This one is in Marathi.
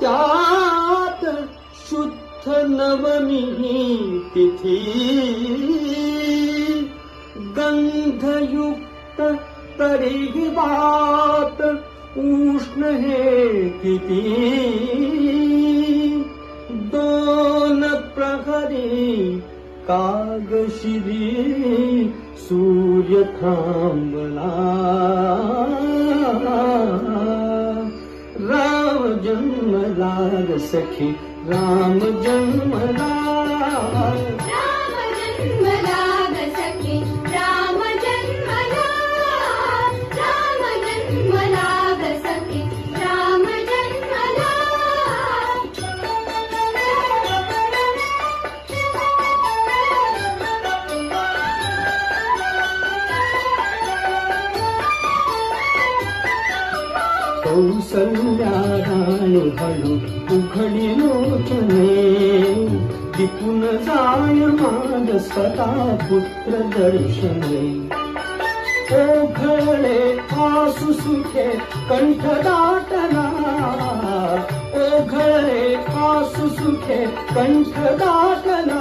त्यात शुद्ध नवमी तिथी गंधयुक्त तरीही बात उष्ण हे किती दोन प्रहरी कागशिरी सूर्य थांबला राम जन्मला ग सखी राम जन्मला कौसल्या राणी हळू उघडी लोचने टिपून जाय माझ सदा पुत्र दर्शने ओघळे आसु सुखे कंठ दाटला ओघळे आसु सुखे कंठ दाटला